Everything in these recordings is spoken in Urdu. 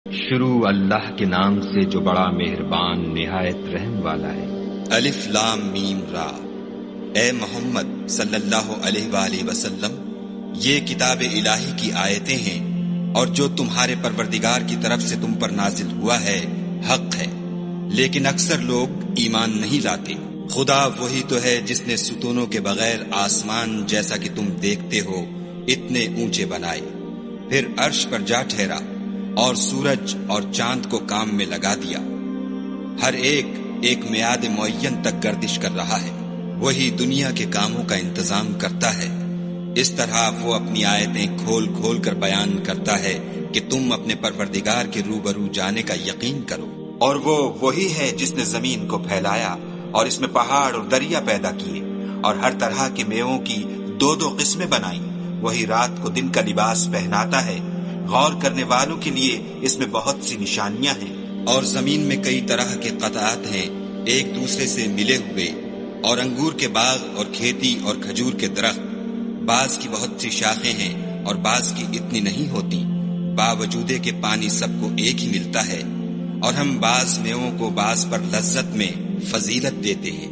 شروع اللہ کے نام سے جو بڑا مہربان نہایت رحم والا ہے۔ الف لام میم را۔ اے محمد صلی اللہ علیہ وآلہ وسلم، یہ کتاب الہی کی آیتیں ہیں اور جو تمہارے پروردگار کی طرف سے تم پر نازل ہوا ہے حق ہے، لیکن اکثر لوگ ایمان نہیں لاتے۔ خدا وہی تو ہے جس نے ستونوں کے بغیر آسمان جیسا کہ تم دیکھتے ہو اتنے اونچے بنائے، پھر عرش پر جا ٹھہرا اور سورج اور چاند کو کام میں لگا دیا، ہر ایک میعاد معین تک گردش کر رہا ہے۔ وہی دنیا کے کاموں کا انتظام کرتا ہے۔ اس طرح وہ اپنی آیتیں کھول کھول کر بیان کرتا ہے کہ تم اپنے پروردگار کے روبرو جانے کا یقین کرو۔ اور وہ وہی ہے جس نے زمین کو پھیلایا اور اس میں پہاڑ اور دریا پیدا کیے اور ہر طرح کے میووں کی دو دو قسمیں بنائیں۔ وہی رات کو دن کا لباس پہناتا ہے، غور کرنے والوں کے لیے اس میں بہت سی نشانیاں ہیں۔ اور زمین میں کئی طرح کے قطعات ہیں ایک دوسرے سے ملے ہوئے، اور انگور کے باغ اور کھیتی اور کھجور کے درخت، بعض کی بہت سی شاخیں ہیں اور بعض کی اتنی نہیں ہوتی، باوجود کہ پانی سب کو ایک ہی ملتا ہے۔ اور ہم بعض میووں کو بعض پر لذت میں فضیلت دیتے ہیں،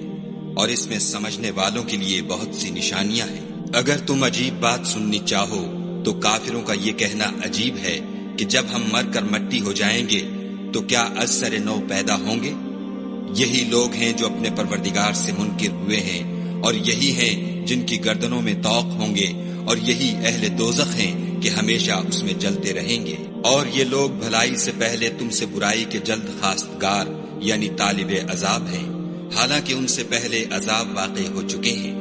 اور اس میں سمجھنے والوں کے لیے بہت سی نشانیاں ہیں۔ اگر تم عجیب بات سننی چاہو تو کافروں کا یہ کہنا عجیب ہے کہ جب ہم مر کر مٹی ہو جائیں گے تو کیا از سر نو پیدا ہوں گے؟ یہی لوگ ہیں جو اپنے پروردگار سے منکر ہوئے ہیں، اور یہی ہیں جن کی گردنوں میں طوق ہوں گے، اور یہی اہل دوزخ ہیں کہ ہمیشہ اس میں جلتے رہیں گے۔ اور یہ لوگ بھلائی سے پہلے تم سے برائی کے جلد خواستگار یعنی طالب عذاب ہیں، حالانکہ ان سے پہلے عذاب واقع ہو چکے ہیں۔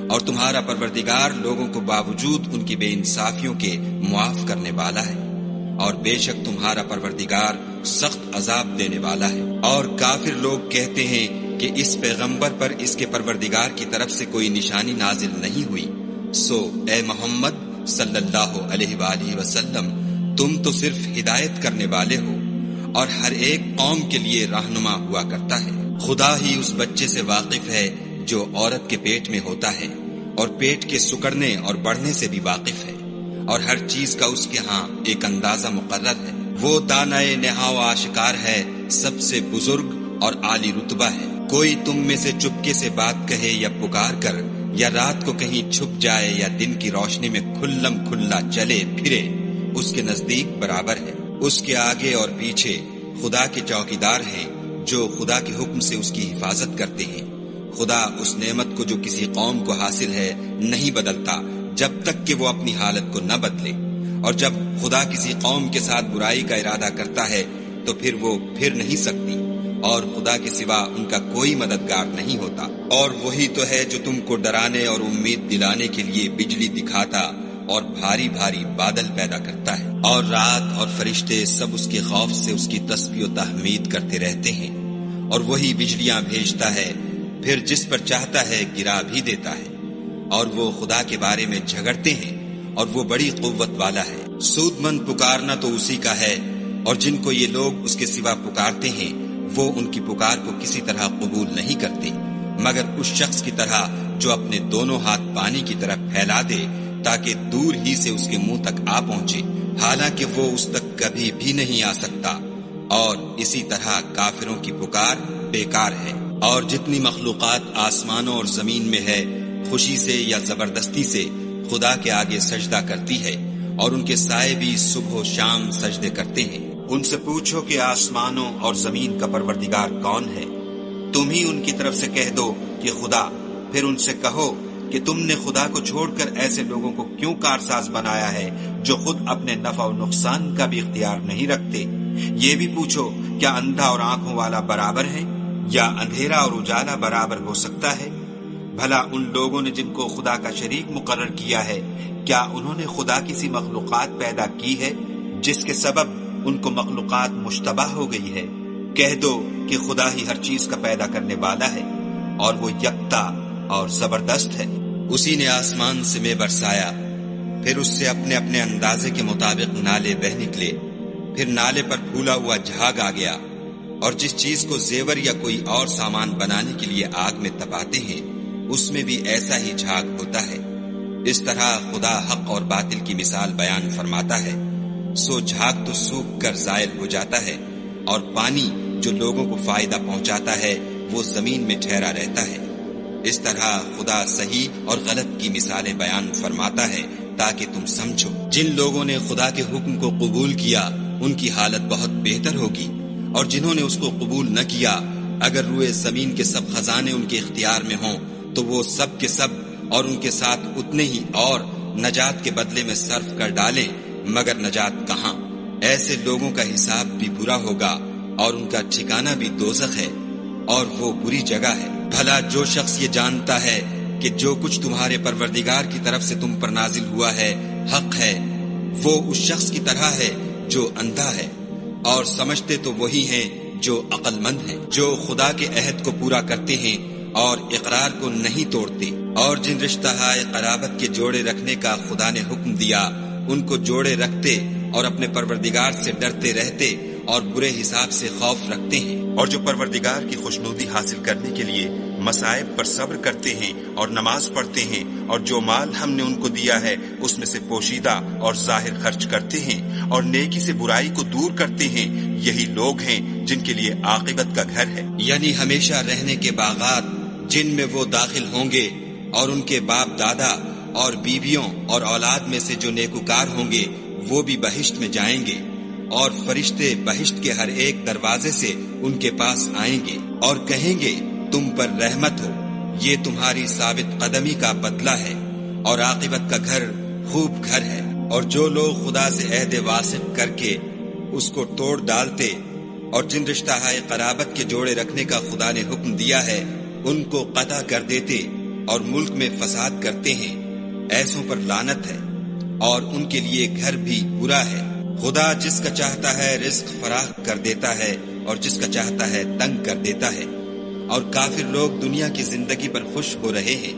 اور تمہارا پروردگار لوگوں کو باوجود ان کی بے انصافیوں کے معاف کرنے والا ہے، اور بے شک تمہارا پروردگار سخت عذاب دینے والا ہے۔ اور کافر لوگ کہتے ہیں کہ اس پیغمبر پر اس کے پروردگار کی طرف سے کوئی نشانی نازل نہیں ہوئی۔ سو اے محمد صلی اللہ علیہ وآلہ وسلم، تم تو صرف ہدایت کرنے والے ہو، اور ہر ایک قوم کے لیے رہنما ہوا کرتا ہے۔ خدا ہی اس بچے سے واقف ہے جو عورت کے پیٹ میں ہوتا ہے، اور پیٹ کے سکڑنے اور بڑھنے سے بھی واقف ہے، اور ہر چیز کا اس کے ہاں ایک اندازہ مقرر ہے۔ وہ دانائے نہا و آشکار ہے، سب سے بزرگ اور عالی رتبہ ہے۔ کوئی تم میں سے چپکے سے بات کہے یا پکار کر، یا رات کو کہیں چھپ جائے یا دن کی روشنی میں کھلم کھلا چلے پھرے، اس کے نزدیک برابر ہے۔ اس کے آگے اور پیچھے خدا کے چوکیدار ہیں جو خدا کے حکم سے اس کی حفاظت کرتے ہیں۔ خدا اس نعمت کو جو کسی قوم کو حاصل ہے نہیں بدلتا جب تک کہ وہ اپنی حالت کو نہ بدلے، اور جب خدا کسی قوم کے ساتھ برائی کا ارادہ کرتا ہے تو پھر وہ پھر نہیں سکتی، اور خدا کے سوا ان کا کوئی مددگار نہیں ہوتا۔ اور وہی تو ہے جو تم کو ڈرانے اور امید دلانے کے لیے بجلی دکھاتا اور بھاری بھاری بادل پیدا کرتا ہے، اور رات اور فرشتے سب اس کے خوف سے اس کی تسبیح و تحمید کرتے رہتے ہیں۔ اور وہی بجلیاں بھیجتا ہے، پھر جس پر چاہتا ہے گرا بھی دیتا ہے، اور وہ خدا کے بارے میں جھگڑتے ہیں، اور وہ بڑی قوت والا ہے۔ سود مند پکارنا تو اسی کا ہے، اور جن کو یہ لوگ اس کے سوا پکارتے ہیں وہ ان کی پکار کو کسی طرح قبول نہیں کرتے، مگر اس شخص کی طرح جو اپنے دونوں ہاتھ پانی کی طرف پھیلا دے تاکہ دور ہی سے اس کے منہ تک آ پہنچے، حالانکہ وہ اس تک کبھی بھی نہیں آ سکتا۔ اور اسی طرح کافروں کی پکار بیکار ہے۔ اور جتنی مخلوقات آسمانوں اور زمین میں ہے، خوشی سے یا زبردستی سے خدا کے آگے سجدہ کرتی ہے، اور ان کے سائے بھی صبح و شام سجدے کرتے ہیں۔ ان سے پوچھو کہ آسمانوں اور زمین کا پروردگار کون ہے؟ تم ہی ان کی طرف سے کہہ دو کہ خدا۔ پھر ان سے کہو کہ تم نے خدا کو چھوڑ کر ایسے لوگوں کو کیوں کارساز بنایا ہے جو خود اپنے نفع و نقصان کا بھی اختیار نہیں رکھتے؟ یہ بھی پوچھو، کیا اندھا اور آنکھوں والا برابر ہے، یا اندھیرا اور اجالا برابر ہو سکتا ہے؟ بھلا ان لوگوں نے جن کو خدا کا شریک مقرر کیا ہے، کیا انہوں نے خدا کی سی مخلوقات پیدا کی ہے جس کے سبب ان کو مخلوقات مشتبہ ہو گئی ہے؟ کہہ دو کہ خدا ہی ہر چیز کا پیدا کرنے والا ہے، اور وہ یکتا اور زبردست ہے۔ اسی نے آسمان سے میں برسایا، پھر اس سے اپنے اپنے اندازے کے مطابق نالے بہ نکلے، پھر نالے پر پھولا ہوا جھاگ آ گیا، اور جس چیز کو زیور یا کوئی اور سامان بنانے کے لیے آگ میں تپاتے ہیں اس میں بھی ایسا ہی جھاگ ہوتا ہے۔ اس طرح خدا حق اور باطل کی مثال بیان فرماتا ہے۔ سو جھاگ تو سوکھ کر زائل ہو جاتا ہے، اور پانی جو لوگوں کو فائدہ پہنچاتا ہے وہ زمین میں ٹھہرا رہتا ہے۔ اس طرح خدا صحیح اور غلط کی مثالیں بیان فرماتا ہے تاکہ تم سمجھو۔ جن لوگوں نے خدا کے حکم کو قبول کیا ان کی حالت بہت بہتر ہوگی، اور جنہوں نے اس کو قبول نہ کیا، اگر روئے زمین کے سب خزانے ان کے اختیار میں ہوں تو وہ سب کے سب اور ان کے ساتھ اتنے ہی اور نجات کے بدلے میں صرف کر ڈالیں، مگر نجات کہاں؟ ایسے لوگوں کا حساب بھی برا ہوگا اور ان کا ٹھکانہ بھی دوزخ ہے، اور وہ بری جگہ ہے۔ بھلا جو شخص یہ جانتا ہے کہ جو کچھ تمہارے پروردگار کی طرف سے تم پر نازل ہوا ہے حق ہے، وہ اس شخص کی طرح ہے جو اندھا ہے، اور سمجھتے تو وہی ہیں جو عقل مند ہیں، جو خدا کے عہد کو پورا کرتے ہیں اور اقرار کو نہیں توڑتے، اور جن رشتہ قرابت کے جوڑے رکھنے کا خدا نے حکم دیا ان کو جوڑے رکھتے اور اپنے پروردگار سے ڈرتے رہتے اور برے حساب سے خوف رکھتے ہیں، اور جو پروردگار کی خوشنودی حاصل کرنے کے لیے مصائب پر صبر کرتے ہیں اور نماز پڑھتے ہیں، اور جو مال ہم نے ان کو دیا ہے اس میں سے پوشیدہ اور ظاہر خرچ کرتے ہیں، اور نیکی سے برائی کو دور کرتے ہیں، یہی لوگ ہیں جن کے لیے عاقبت کا گھر ہے، یعنی ہمیشہ رہنے کے باغات جن میں وہ داخل ہوں گے، اور ان کے باپ دادا اور بیویوں اور اولاد میں سے جو نیکوکار ہوں گے وہ بھی بہشت میں جائیں گے، اور فرشتے بہشت کے ہر ایک دروازے سے ان کے پاس آئیں گے اور کہیں گے تم پر رحمت ہو، یہ تمہاری ثابت قدمی کا بدلہ ہے، اور عاقبت کا گھر خوب گھر ہے۔ اور جو لوگ خدا سے عہد واثق کر کے اس کو توڑ ڈالتے اور جن رشتہ قرابت کے جوڑے رکھنے کا خدا نے حکم دیا ہے ان کو قطع کر دیتے اور ملک میں فساد کرتے ہیں، ایسوں پر لعنت ہے، اور ان کے لیے گھر بھی برا ہے۔ خدا جس کا چاہتا ہے رزق فراخ کر دیتا ہے اور جس کا چاہتا ہے تنگ کر دیتا ہے، اور کافر لوگ دنیا کی زندگی پر خوش ہو رہے ہیں،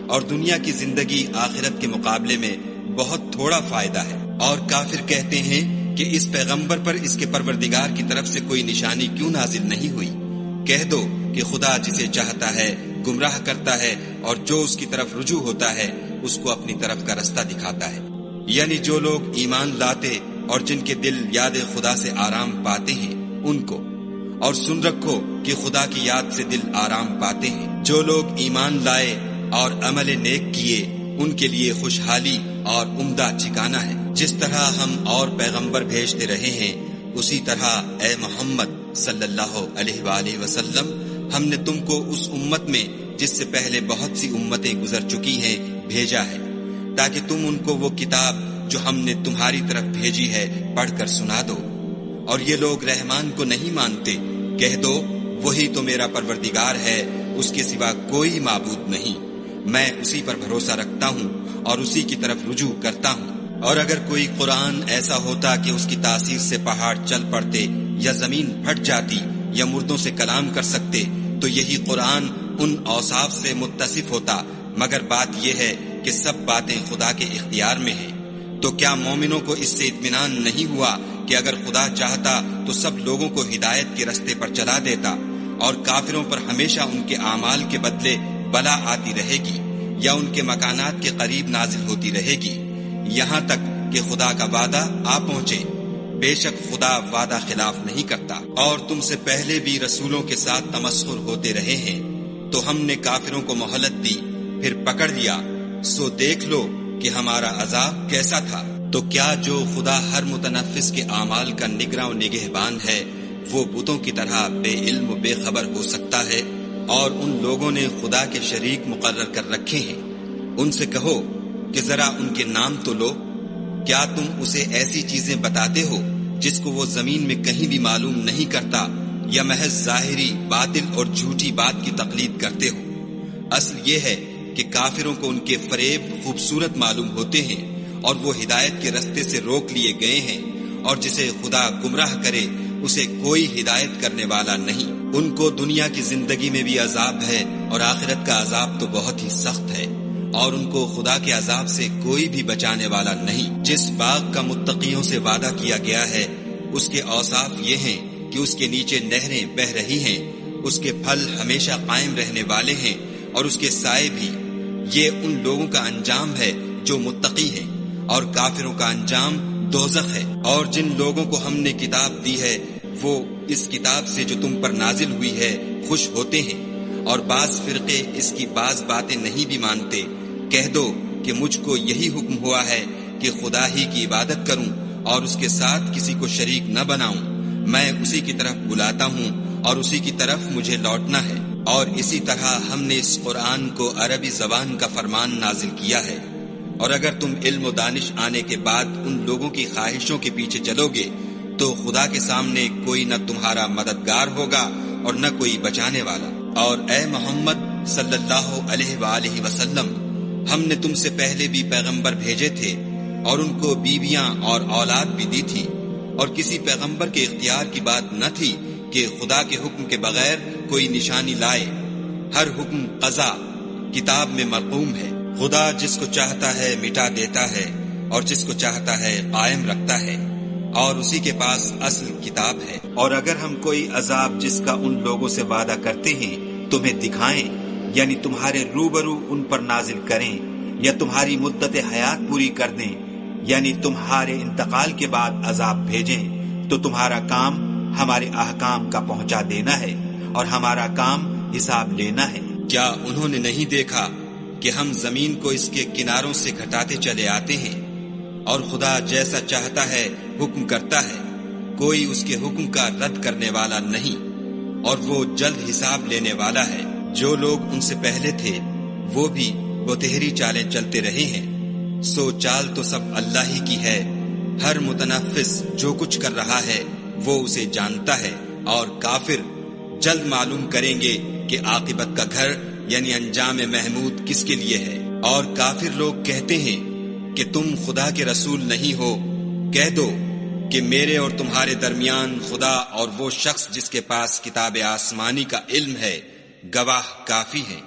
اور دنیا کی زندگی آخرت کے مقابلے میں بہت تھوڑا فائدہ ہے۔ اور کافر کہتے ہیں کہ اس پیغمبر پر اس کے پروردگار کی طرف سے کوئی نشانی کیوں نازل نہیں ہوئی؟ کہہ دو کہ خدا جسے چاہتا ہے گمراہ کرتا ہے، اور جو اس کی طرف رجوع ہوتا ہے اس کو اپنی طرف کا رستہ دکھاتا ہے۔ یعنی جو لوگ ایمان لاتے اور جن کے دل یاد خدا سے آرام پاتے ہیں ان کو، اور سن رکھو کہ خدا کی یاد سے دل آرام پاتے ہیں۔ جو لوگ ایمان لائے اور عمل نیک کیے ان کے لیے خوشحالی اور عمدہ ٹھکانہ ہے۔ جس طرح ہم اور پیغمبر بھیجتے رہے ہیں اسی طرح اے محمد صلی اللہ علیہ وآلہ وسلم ہم نے تم کو اس امت میں جس سے پہلے بہت سی امتیں گزر چکی ہیں بھیجا ہے، تاکہ تم ان کو وہ کتاب جو ہم نے تمہاری طرف بھیجی ہے پڑھ کر سنا دو۔ اور یہ لوگ رحمان کو نہیں مانتے، کہہ دو وہی تو میرا پروردگار ہے، اس کے سوا کوئی معبود نہیں، میں اسی پر بھروسہ رکھتا ہوں اور اسی کی طرف رجوع کرتا ہوں۔ اور اگر کوئی قرآن ایسا ہوتا کہ اس کی تاثیر سے پہاڑ چل پڑتے یا زمین پھٹ جاتی یا مردوں سے کلام کر سکتے تو یہی قرآن ان اوصاف سے متصف ہوتا، مگر بات یہ ہے کہ سب باتیں خدا کے اختیار میں ہیں۔ تو کیا مومنوں کو اس سے اطمینان نہیں ہوا کہ اگر خدا چاہتا تو سب لوگوں کو ہدایت کے رستے پر چلا دیتا، اور کافروں پر ہمیشہ ان کے اعمال کے بدلے بلا آتی رہے گی یا ان کے مکانات کے قریب نازل ہوتی رہے گی، یہاں تک کہ خدا کا وعدہ آ پہنچے۔ بے شک خدا وعدہ خلاف نہیں کرتا، اور تم سے پہلے بھی رسولوں کے ساتھ تمسخر ہوتے رہے ہیں، تو ہم نے کافروں کو مہلت دی پھر پکڑ لیا، سو دیکھ لو کہ ہمارا عذاب کیسا تھا۔ تو کیا جو خدا ہر متنفس کے اعمال کا نگراں و نگہبان ہے وہ بتوں کی طرح بے علم و بے خبر ہو سکتا ہے؟ اور ان لوگوں نے خدا کے شریک مقرر کر رکھے ہیں، ان سے کہو کہ ذرا ان کے نام تو لو، کیا تم اسے ایسی چیزیں بتاتے ہو جس کو وہ زمین میں کہیں بھی معلوم نہیں کرتا، یا محض ظاہری باطل اور جھوٹی بات کی تقلید کرتے ہو؟ اصل یہ ہے کہ کافروں کو ان کے فریب خوبصورت معلوم ہوتے ہیں، اور وہ ہدایت کے رستے سے روک لیے گئے ہیں، اور جسے خدا گمراہ کرے اسے کوئی ہدایت کرنے والا نہیں۔ ان کو دنیا کی زندگی میں بھی عذاب ہے اور آخرت کا عذاب تو بہت ہی سخت ہے، اور ان کو خدا کے عذاب سے کوئی بھی بچانے والا نہیں۔ جس باغ کا متقیوں سے وعدہ کیا گیا ہے اس کے اوصاف یہ ہیں کہ اس کے نیچے نہریں بہہ رہی ہیں، اس کے پھل ہمیشہ قائم رہنے والے ہیں اور اس کے سائے بھی۔ یہ ان لوگوں کا انجام ہے جو متقی ہیں، اور کافروں کا انجام دوزخ ہے، اور جن لوگوں کو ہم نے کتاب دی ہے وہ اس کتاب سے جو تم پر نازل ہوئی ہے خوش ہوتے ہیں، اور بعض فرقے اس کی بعض باتیں نہیں بھی مانتے۔ کہہ دو کہ مجھ کو یہی حکم ہوا ہے کہ خدا ہی کی عبادت کروں اور اس کے ساتھ کسی کو شریک نہ بناؤں۔ میں اسی کی طرف بلاتا ہوں اور اسی کی طرف مجھے لوٹنا ہے، اور اسی طرح ہم نے اس قرآن کو عربی زبان کا فرمان نازل کیا ہے۔ اور اگر تم علم و دانش آنے کے بعد ان لوگوں کی خواہشوں کے پیچھے چلو گے تو خدا کے سامنے کوئی نہ تمہارا مددگار ہوگا اور نہ کوئی بچانے والا۔ اور اے محمد صلی اللہ علیہ وآلہ وسلم، ہم نے تم سے پہلے بھی پیغمبر بھیجے تھے اور ان کو بیویاں اور اولاد بھی دی تھی، اور کسی پیغمبر کے اختیار کی بات نہ تھی کہ خدا کے حکم کے بغیر کوئی نشانی لائے۔ ہر حکم قضا کتاب میں مرقوم ہے۔ خدا جس کو چاہتا ہے مٹا دیتا ہے اور جس کو چاہتا ہے قائم رکھتا ہے، اور اسی کے پاس اصل کتاب ہے۔ اور اگر ہم کوئی عذاب جس کا ان لوگوں سے وعدہ کرتے ہیں تمہیں دکھائیں، یعنی تمہارے روبرو ان پر نازل کریں، یا تمہاری مدت حیات پوری کر دیں، یعنی تمہارے انتقال کے بعد عذاب بھیجیں، تو تمہارا کام ہمارے احکام کا پہنچا دینا ہے اور ہمارا کام حساب لینا ہے۔ کیا انہوں نے نہیں دیکھا کہ ہم زمین کو اس کے کناروں سے گھٹاتے چلے آتے ہیں، اور خدا جیسا چاہتا ہے حکم کرتا ہے، کوئی اس کے حکم کا رد کرنے والا نہیں، اور وہ جلد حساب لینے والا ہے۔ جو لوگ ان سے پہلے تھے وہ بھی بتہری چالیں چلتے رہے ہیں، سو چال تو سب اللہ ہی کی ہے۔ ہر متنفس جو کچھ کر رہا ہے وہ اسے جانتا ہے، اور کافر جلد معلوم کریں گے کہ عاقبت کا گھر یعنی انجام محمود کس کے لیے ہے۔ اور کافر لوگ کہتے ہیں کہ تم خدا کے رسول نہیں ہو۔ کہہ دو کہ میرے اور تمہارے درمیان خدا اور وہ شخص جس کے پاس کتاب آسمانی کا علم ہے گواہ کافی ہیں۔